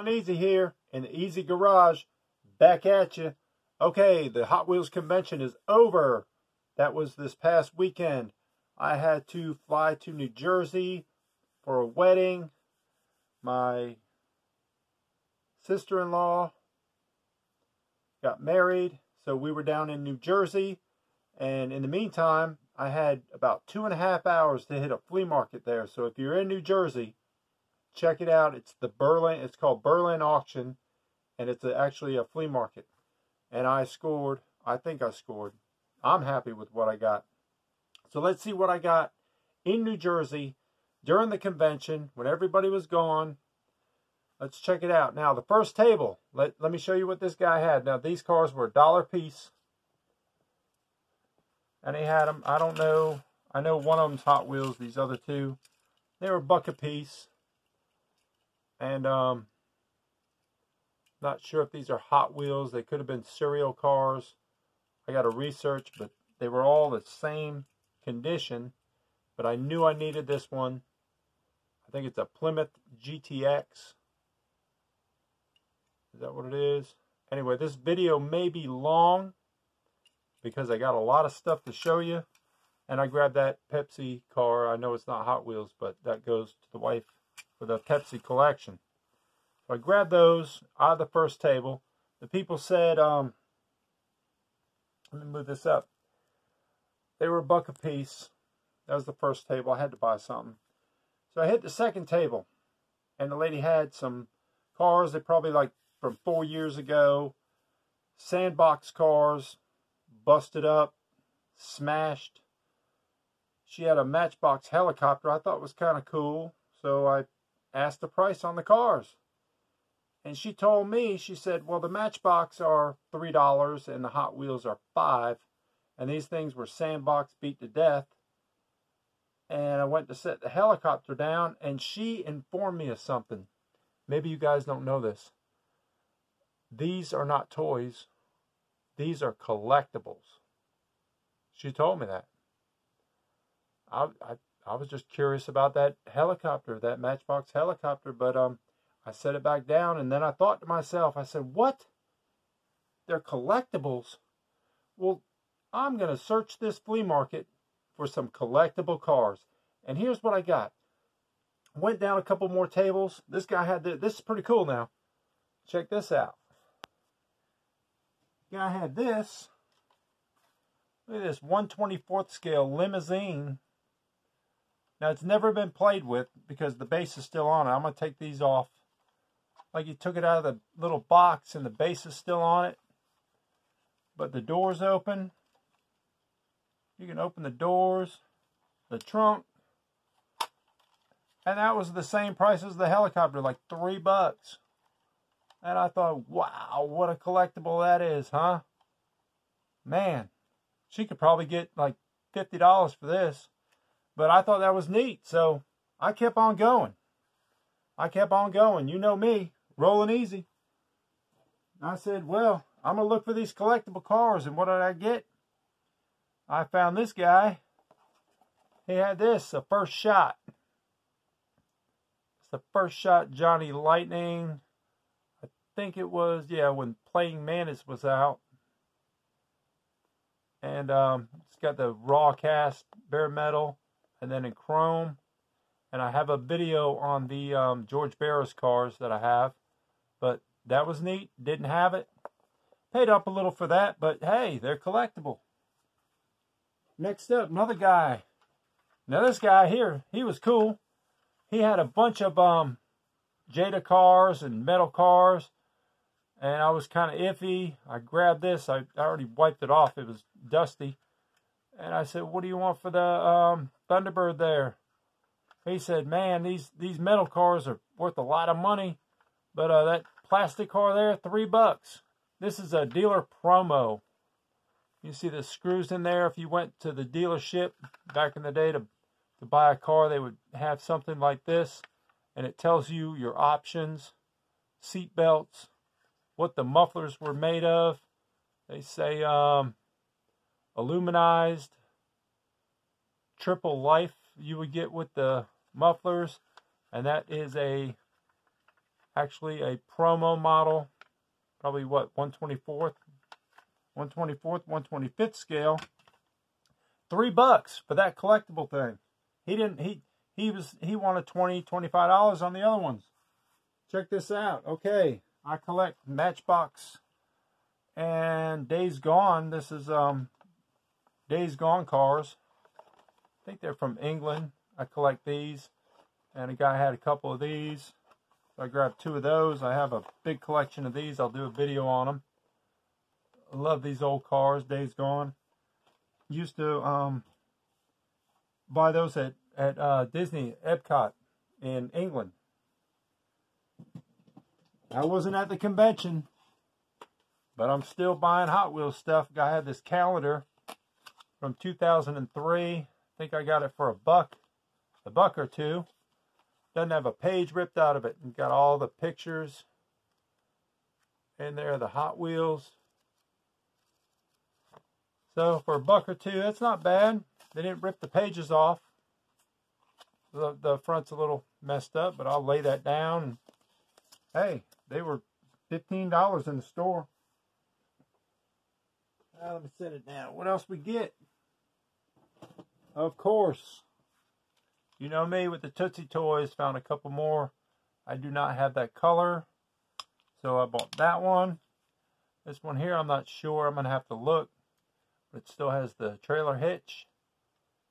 Rolling Easy here in the Easy Garage, back at you. Okay, the Hot Wheels convention is over. That was this past weekend. I had to fly to New Jersey for a wedding. My sister-in-law got married, so we were down in New Jersey. And in the meantime, I had about 2.5 hours to hit a flea market there. So if you're in New Jersey, check it out. It's called Berlin Auction, and it's actually a flea market. And I think I scored. I'm happy with what I got. So let's see what I got in New Jersey during the convention when everybody was gone. Let's check it out. Now, the first table, let me show you what this guy had. Now, these cars were $1 a piece. And he had them, I don't know. I know one of them's Hot Wheels. These other two, they were $1 a piece. And not sure if these are Hot Wheels. They could have been serial cars. I got to research, but they were all the same condition. But I knew I needed this one. I think it's a Plymouth GTX. Is that what it is? Anyway, this video may be long because I got a lot of stuff to show you. And I grabbed that Pepsi car. I know it's not Hot Wheels, but that goes to the wife for the Pepsi collection. So I grabbed those out of the first table. The people said, let me move this up. They were $1 a piece. That was the first table. I had to buy something. So I hit the second table. And the lady had some cars. They probably like from 4 years ago. Sandbox cars. Busted up. Smashed. She had a Matchbox helicopter I thought was kind of cool. So I asked the price on the cars. And she told me, she said, well, the Matchbox are $3 and the Hot Wheels are $5. And these things were sandbox beat to death. And I went to set the helicopter down, and she informed me of something. Maybe you guys don't know this. These are not toys. These are collectibles. She told me that. I was just curious about that helicopter, that Matchbox helicopter, but I set it back down, and then I thought to myself, I said, what? They're collectibles? Well, I'm going to search this flea market for some collectible cars. And here's what I got. Went down a couple more tables. This guy had this is pretty cool now. Check this out. Guy had this. Look at this 1/24 scale limousine. Now, it's never been played with because the base is still on it. I'm going to take these off. Like you took it out of the little box and the base is still on it. But the door's open. You can open the doors, the trunk. And that was the same price as the helicopter, like $3. And I thought, wow, what a collectible that is, huh? Man, she could probably get like $50 for this. But I thought that was neat, so I kept on going. You know me, rolling easy. I said, well, I'm going to look for these collectible cars, and what did I get? I found this guy. He had this, a First Shot. It's the First Shot Johnny Lightning. I think it was, yeah, when Playing Mantis was out. And it's got the raw cast bare metal, and then in chrome. And I have a video on the George Barris cars that I have. But that was neat. Didn't have it. Paid up a little for that, but hey, they're collectible. Next up, another guy. Now this guy here, he was cool. He had a bunch of Jada cars and metal cars. And I was kind of iffy. I grabbed this. I already wiped it off. It was dusty. And I said, what do you want for the Thunderbird there? He said, man, these metal cars are worth a lot of money. But that plastic car there, $3. This is a dealer promo. You see the screws in there. If you went to the dealership back in the day to buy a car, they would have something like this. And it tells you your options, seat belts, what the mufflers were made of. They say aluminized, triple life you would get with the mufflers. And that is a Actually a promo model. Probably what, 1/24th, 1/25th scale. $3 for that collectible thing. He wanted $20, $25 on the other ones. Check this out. Okay, I collect Matchbox and Days Gone. This is Days Gone cars. I think they're from England. I collect these, and a guy had a couple of these. So I grabbed 2 of those. I have a big collection of these. I'll do a video on them. I love these old cars, Days Gone. Used to buy those at Disney, Epcot in England. I wasn't at the convention, but I'm still buying Hot Wheels stuff. I had this calendar from 2003. I think I got it for $1 or $2. Doesn't have a page ripped out of it. And got all the pictures in there, the Hot Wheels. So for $1 or $2, that's not bad. They didn't rip the pages off. The front's a little messed up, but I'll lay that down. Hey, they were $15 in the store. Now let me set it down. What else we get? Of course, you know me with the Tootsie Toys. Found a couple more. I do not have that color, so I bought that one. This one here, I'm not sure. I'm going to have to look. But it still has the trailer hitch.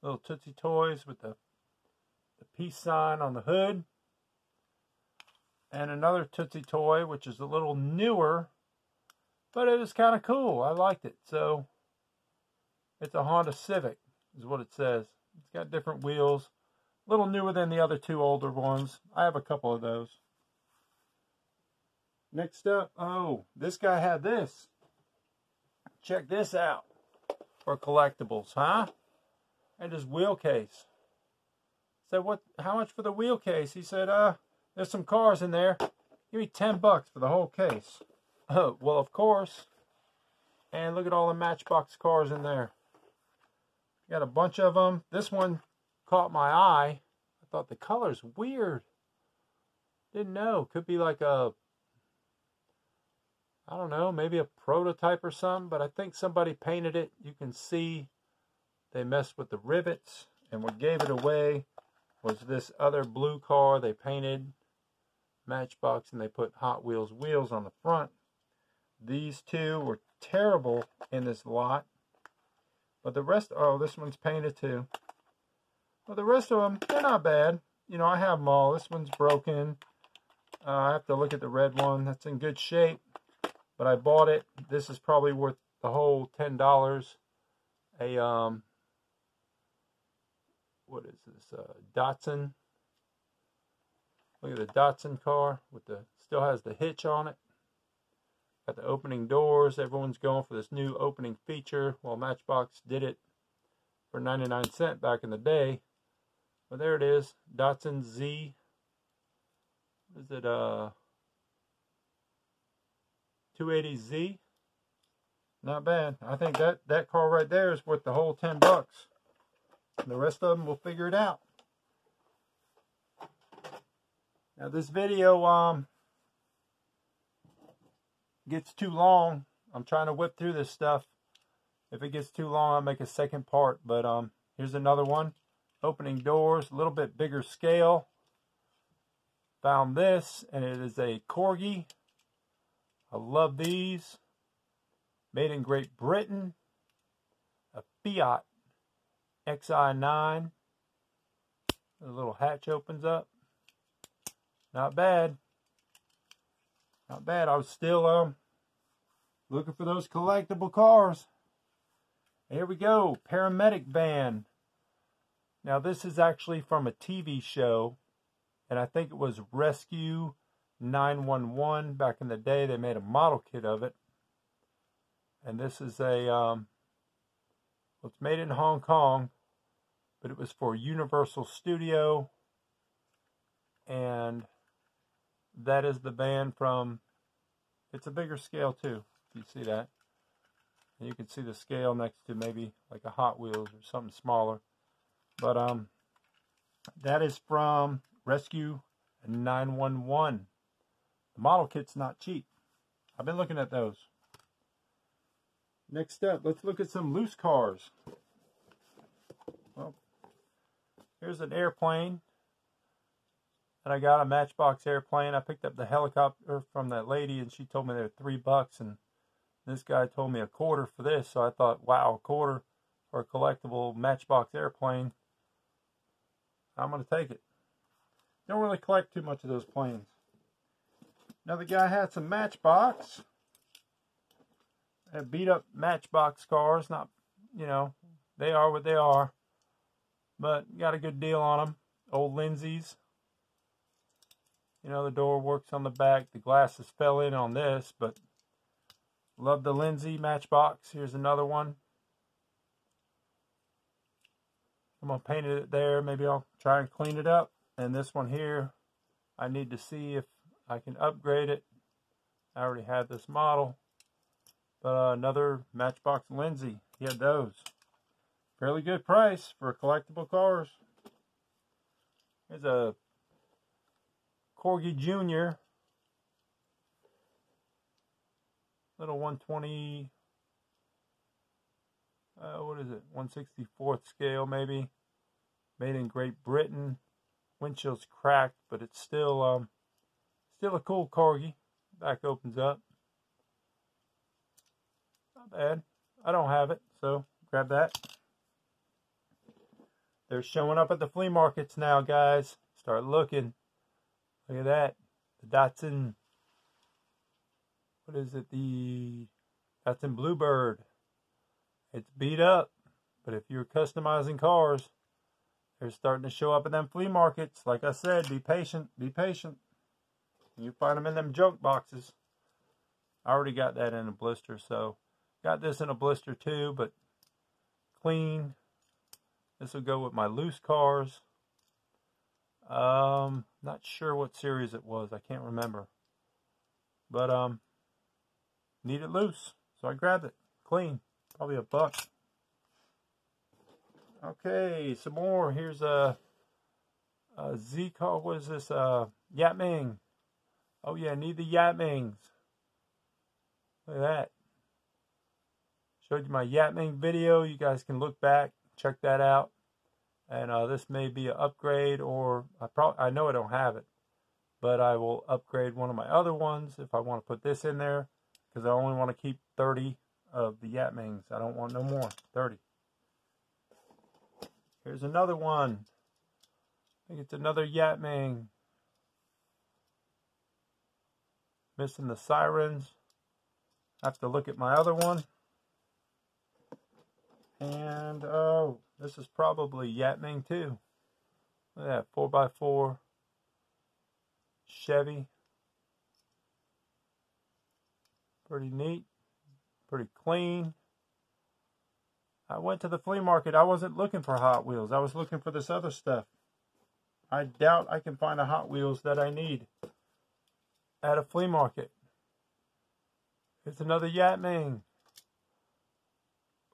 Little Tootsie Toys with the peace sign on the hood. And another Tootsie Toy, which is a little newer, but it was kind of cool. I liked it. So it's a Honda Civic is what it says. It's got different wheels. A little newer than the other 2 older ones. I have a couple of those. Next up, oh, this guy had this. Check this out for collectibles, huh? And his wheel case. I said, what? How much for the wheel case? He said, there's some cars in there. Give me $10 for the whole case. Oh, well, of course. And look at all the Matchbox cars in there. Got a bunch of them. This one caught my eye. I thought the color's weird. Didn't know. Could be like a, I don't know, maybe a prototype or something, but I think somebody painted it. You can see they messed with the rivets, and what gave it away was this other blue car they painted Matchbox, and they put Hot Wheels wheels on the front. These 2 were terrible in this lot, but the rest, oh, this one's painted too. Well, the rest of them, they're not bad. You know, I have them all. This one's broken. I have to look at the red one. That's in good shape. But I bought it. This is probably worth the whole $10. A, what is this? Datsun. Look at the Datsun car with the, still has the hitch on it. Got the opening doors. Everyone's going for this new opening feature. Well, Matchbox did it for 99¢ back in the day. But there it is. Datsun Z. What is it? 280Z. Not bad. I think that car right there is worth the whole $10. The rest of them, we'll figure it out. Now this video gets too long. I'm trying to whip through this stuff. If it gets too long, I'll make a second part. But here's another one. Opening doors, a little bit bigger scale. Found this, and it is a Corgi. I love these. Made in Great Britain. A Fiat XI9. The little hatch opens up. Not bad. Not bad. I was still looking for those collectible cars. Here we go. Paramedic van. Now this is actually from a TV show. And I think it was Rescue 911 back in the day. They made a model kit of it. And this is a, well, it's made in Hong Kong, but it was for Universal Studio. And that is the van from, it's a bigger scale too. You see that? And you can see the scale next to maybe like a Hot Wheels or something smaller. But that is from Rescue 911. The model kit's not cheap. I've been looking at those. Next up, let's look at some loose cars. Well, here's an airplane. And I got a Matchbox airplane. I picked up the helicopter from that lady, and she told me they're $3, and this guy told me $1/4 for this. So I thought, wow, $1/4 for a collectible Matchbox airplane. I'm going to take it. Don't really collect too much of those planes. Another guy had some Matchbox. Beat up Matchbox cars. Not, you know, they are what they are. But got a good deal on them. Old Lindsay's. You know, the door works on the back. The glasses fell in on this, but love the Lindsay Matchbox. Here's another one. I'm going to paint it there. Maybe I'll try and clean it up. And this one here, I need to see if I can upgrade it. I already had this model. But another Matchbox Lindsay. He had those. Fairly good price for collectible cars. Here's a Corgi Jr. Little 120, what is it? 1/64 scale maybe. Made in Great Britain. Windshield's cracked, but it's still a cool Corgi. Back opens up. Not bad. I don't have it, so grab that. They're showing up at the flea markets now, guys. Start looking. Look at that. The Datsun. What is it? The Datsun Bluebird. It's beat up. But if you're customizing cars, they're starting to show up at them flea markets. Like I said, be patient. Be patient. You find them in them junk boxes. I already got that in a blister, so got this in a blister too, but clean. This will go with my loose cars. Not sure what series it was. I can't remember. But need it loose, so I grabbed it. Clean. Probably $1. Okay, some more. Here's a Z car. What is this? Yat Ming. Oh yeah, need the Yat Mings. Look at that. Showed you my Yat Ming video. You guys can look back, check that out. And this may be an upgrade, or I know I don't have it, but I will upgrade one of my other ones if I want to put this in there, because I only want to keep 30 of the Yat Mings. I don't want no more. 30. Here's another one. I think it's another Yat Ming. Missing the sirens. Have to look at my other one. And oh, this is probably Yat Ming too. Look at that, 4x4 Chevy. Pretty neat, pretty clean. I went to the flea market. I wasn't looking for Hot Wheels. I was looking for this other stuff. I doubt I can find a Hot Wheels that I need at a flea market. It's another Yat Ming.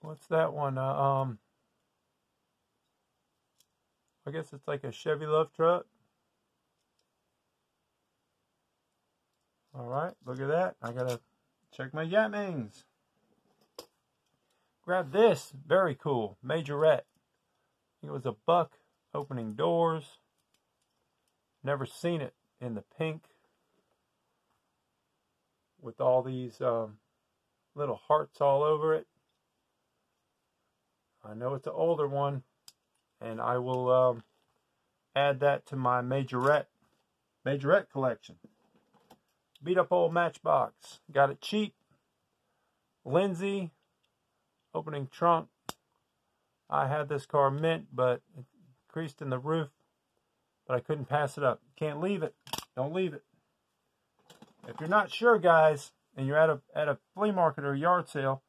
What's that one? I guess it's like a Chevy love truck. Alright, look at that. I gotta check my Yat Mings. Grab this. Very cool. Majorette. I think it was $1 opening doors. Never seen it in the pink. With all these little hearts all over it. I know it's an older one, and I will add that to my Majorette collection. Beat up old Matchbox. Got it cheap. Lindsay, opening trunk. I had this car mint, but it creased in the roof, but I couldn't pass it up. Can't leave it. Don't leave it. If you're not sure, guys, and you're at a flea market or a yard sale,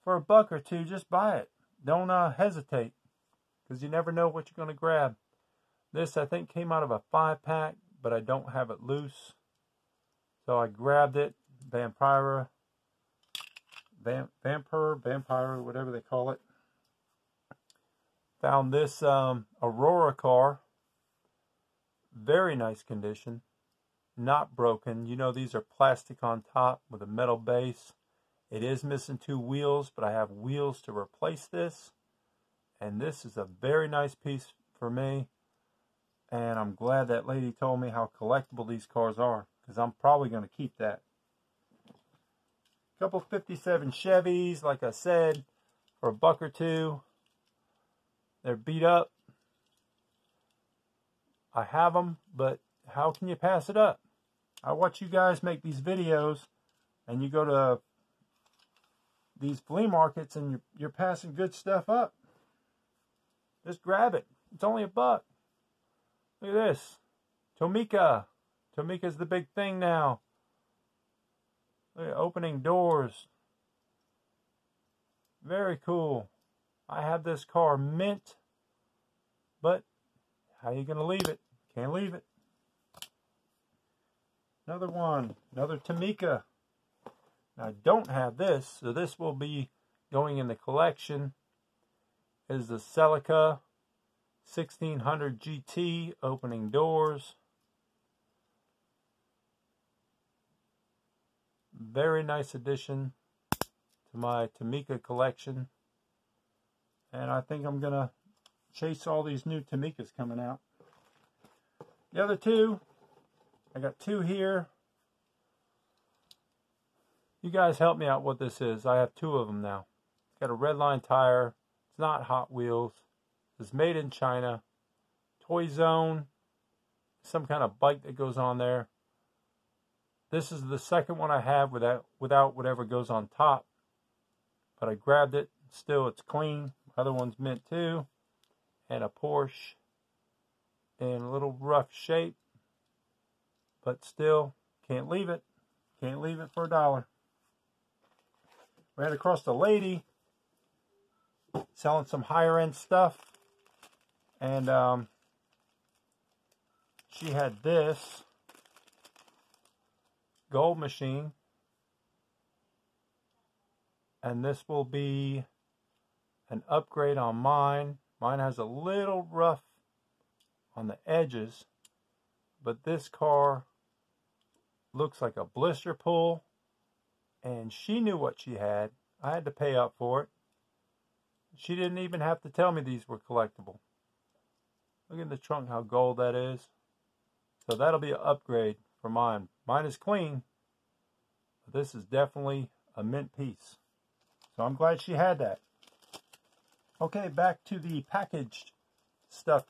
for $1 or $2, just buy it. Don't hesitate, because you never know what you're going to grab. This, I think, came out of a 5-pack, but I don't have it loose. So I grabbed it. Vampire, whatever they call it. Found this Aurora car. Very nice condition. not broken. You know, these are plastic on top with a metal base. It is missing 2 wheels, but I have wheels to replace this. And this is a very nice piece for me. And I'm glad that lady told me how collectible these cars are, because I'm probably going to keep that. A couple 57 Chevys, like I said, for $1 or $2. They're beat up. I have them, but how can you pass it up? I watch you guys make these videos, and you go to these flea markets, and you're passing good stuff up. Just grab it. It's only $1. Look at this. Tomica. Tomica's the big thing now. Look at opening doors. Very cool. I have this car mint, but how are you going to leave it? Can't leave it. Another one. Another Tomica. Now, I don't have this, so this will be going in the collection. Is the Celica 1600 GT opening doors. Very nice addition to my Tomica collection. And I think I'm going to chase all these new Tomicas coming out. The other 2, I got 2 here. You guys help me out what this is. I have 2 of them now. It's got a red line tire. It's not Hot Wheels. It's made in China. Toy Zone. Some kind of bike that goes on there. This is the second one I have without whatever goes on top. But I grabbed it. Still, it's clean. Other one's mint too. And a Porsche in a little rough shape. But still, can't leave it. Can't leave it for $1. Ran across a lady selling some higher end stuff. And she had this gold machine. And this will be an upgrade on mine. Mine has a little rough on the edges, but this car looks like a blister pull, and she knew what she had. I had to pay up for it. She didn't even have to tell me these were collectible. Look at the trunk, how gold that is. So that'll be an upgrade for mine. Mine is clean, but this is definitely a mint piece. So I'm glad she had that. Okay, back to the packaged stuff.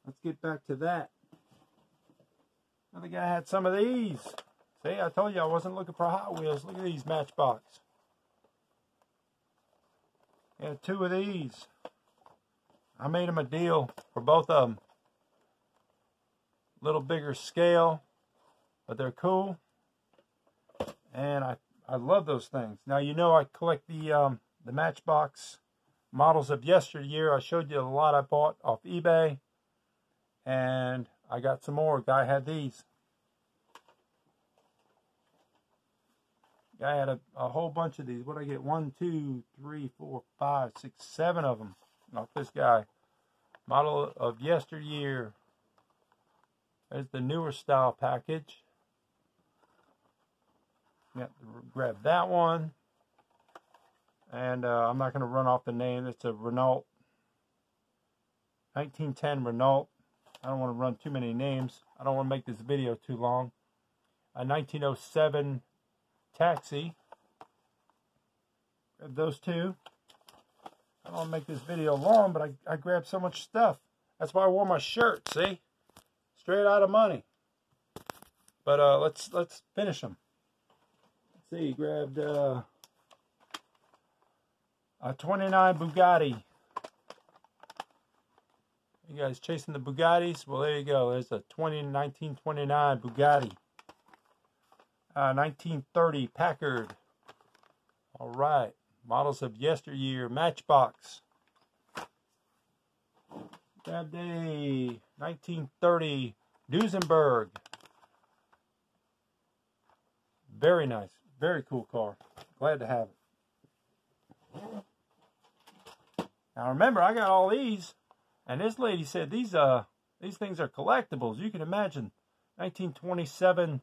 Let's get back to that. I think I had some of these. See, I told you I wasn't looking for Hot Wheels. Look at these Matchbox. Yeah, 2 of these. I made them a deal for both of them. Little bigger scale, but they're cool. And I love those things. Now, you know I collect the Matchbox models of yesteryear. I showed you a lot I bought off eBay. And I got some more. Guy had these. Guy had a whole bunch of these. What did I get? 1, 2, 3, 4, 5, 6, 7 of them. Off this guy. Model of yesteryear. There's the newer style package. Got to grab that one. And I'm not going to run off the name. It's a Renault. 1910 Renault. I don't want to run too many names. I don't want to make this video too long. A 1907 Taxi. Grab those 2. I don't want to make this video long, but I grabbed so much stuff. That's why I wore my shirt, see? Straight out of money. But let's finish them. Let's see, grabbed a 29 Bugatti. You guys chasing the Bugattis? Well, there you go. There's a 1929 Bugatti. 1930 Packard. All right. Models of yesteryear. Matchbox. Grabbed a 1930 Duesenberg. Very nice. Very cool car. Glad to have it. Now remember, I got all these. And this lady said these things are collectibles. You can imagine 1927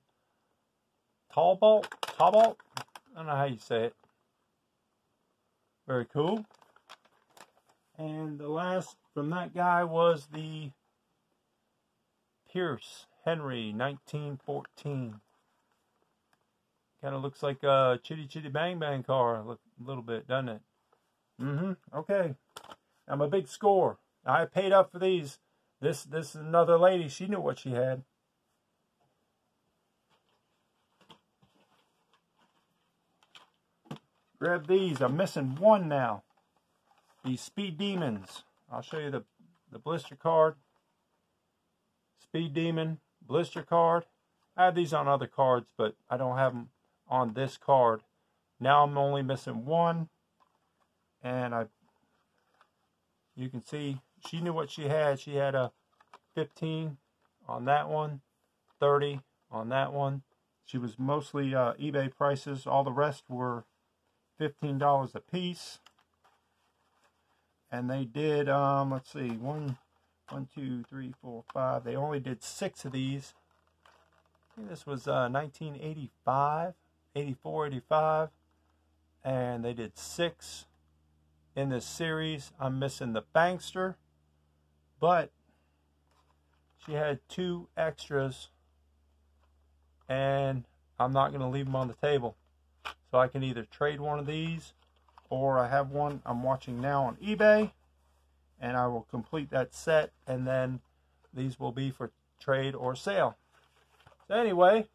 Tallbolt. I don't know how you say it. Very cool. And the last from that guy was the Pierce Henry 1914. Kind of looks like a Chitty Chitty Bang Bang car a little bit, doesn't it? Okay. I'm a big score. I paid up for these. This is another lady. She knew what she had. Grab these. I'm missing one now. These Speed Demons. I'll show you the blister card. Speed Demon blister card. I have these on other cards, but I don't have them on this card. Now I'm only missing one. And you can see she knew what she had. She had a 15 on that one, 30 on that one. She was mostly eBay prices. All the rest were $15 a piece. And they did, let's see, 1, 2, 3, 4, 5. They only did 6 of these. I think this was 1985, 84, 85. And they did 6 in this series. I'm missing the Bankster, but she had 2 extras, and I'm not going to leave them on the table. So I can either trade one of these, or I have one I'm watching now on eBay, and I will complete that set, and then these will be for trade or sale. So anyway,